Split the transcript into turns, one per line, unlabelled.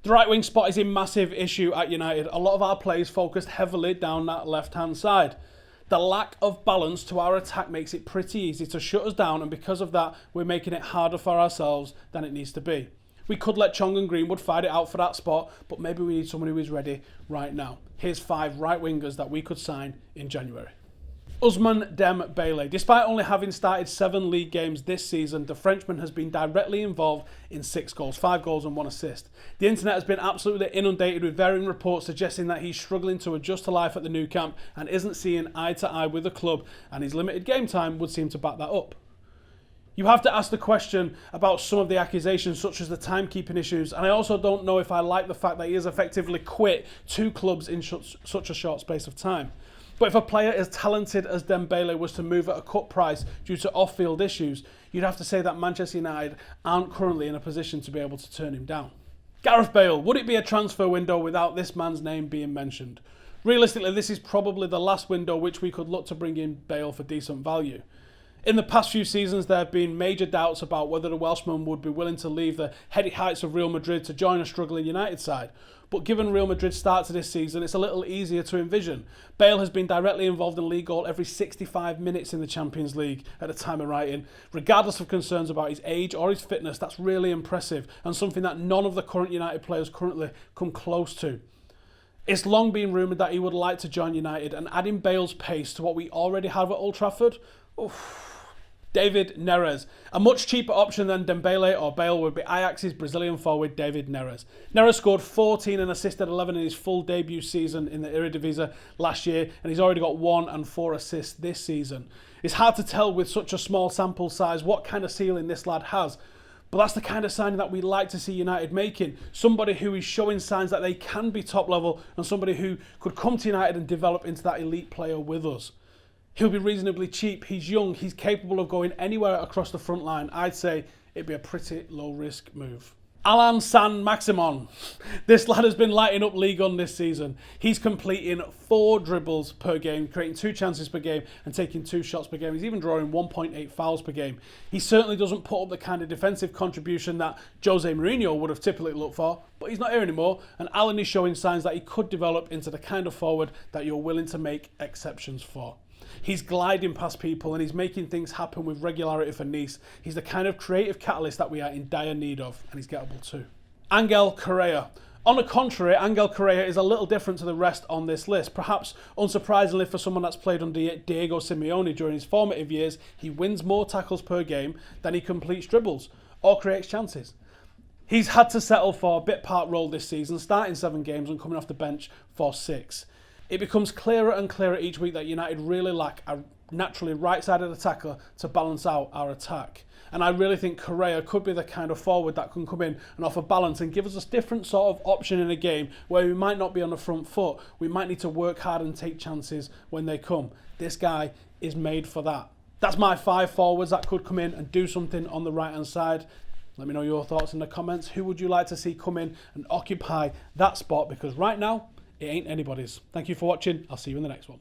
The right wing spot is a massive issue at United. A lot of our players focused heavily down that left-hand side. The lack of balance to our attack makes it pretty easy to shut us down, and because of that, we're making it harder for ourselves than it needs to be. We could let Chong and Greenwood fight it out for that spot, but maybe we need someone who is ready right now. Here's 5 right wingers that we could sign in January. Ousmane Dembele. Despite only having started 7 league games this season, the Frenchman has been directly involved in 6 goals, 5 goals and 1 assist. The internet has been absolutely inundated with varying reports suggesting that he's struggling to adjust to life at the new camp and isn't seeing eye to eye with the club, and his limited game time would seem to back that up. You have to ask the question about some of the accusations, such as the timekeeping issues, and I also don't know if I like the fact that he has effectively quit 2 clubs in such a short space of time. But if a player as talented as Dembele was to move at a cut price due to off-field issues, you'd have to say that Manchester United aren't currently in a position to be able to turn him down. Gareth Bale. Would it be a transfer window without this man's name being mentioned? Realistically, this is probably the last window which we could look to bring in Bale for decent value. In the past few seasons, there have been major doubts about whether the Welshman would be willing to leave the heady heights of Real Madrid to join a struggling United side. But given Real Madrid's start to this season, it's a little easier to envision. Bale has been directly involved in league goal every 65 minutes in the Champions League at the time of writing. Regardless of concerns about his age or his fitness, that's really impressive and something that none of the current United players currently come close to. It's long been rumoured that he would like to join United, and adding Bale's pace to what we already have at Old Trafford, David Neres. A much cheaper option than Dembele or Bale would be Ajax's Brazilian forward David Neres. Neres scored 14 and assisted 11 in his full debut season in the Eredivisie last year, and he's already got 1 and 4 assists this season. It's hard to tell with such a small sample size what kind of ceiling this lad has, but that's the kind of signing that we like to see United making. Somebody who is showing signs that they can be top level, and somebody who could come to United and develop into that elite player with us. He'll be reasonably cheap, he's young, he's capable of going anywhere across the front line. I'd say it'd be a pretty low-risk move. Alain Saint-Maximin. This lad has been lighting up Ligue 1 this season. He's completing 4 dribbles per game, creating 2 chances per game and taking 2 shots per game. He's even drawing 1.8 fouls per game. He certainly doesn't put up the kind of defensive contribution that Jose Mourinho would have typically looked for, but he's not here anymore, and Alain is showing signs that he could develop into the kind of forward that you're willing to make exceptions for. He's gliding past people and he's making things happen with regularity for Nice. He's the kind of creative catalyst that we are in dire need of, and he's gettable too. Angel Correa. On the contrary, Angel Correa is a little different to the rest on this list. Perhaps unsurprisingly for someone that's played under Diego Simeone during his formative years, he wins more tackles per game than he completes dribbles or creates chances. He's had to settle for a bit part role this season, starting 7 games and coming off the bench for 6. It becomes clearer and clearer each week that United really lack a naturally right-sided attacker to balance out our attack. And I really think Correa could be the kind of forward that can come in and offer balance and give us a different sort of option in a game where we might not be on the front foot. We might need to work hard and take chances when they come. This guy is made for that. That's my 5 forwards that could come in and do something on the right-hand side. Let me know your thoughts in the comments. Who would you like to see come in and occupy that spot? Because right now, it ain't anybody's. Thank you for watching. I'll see you in the next one.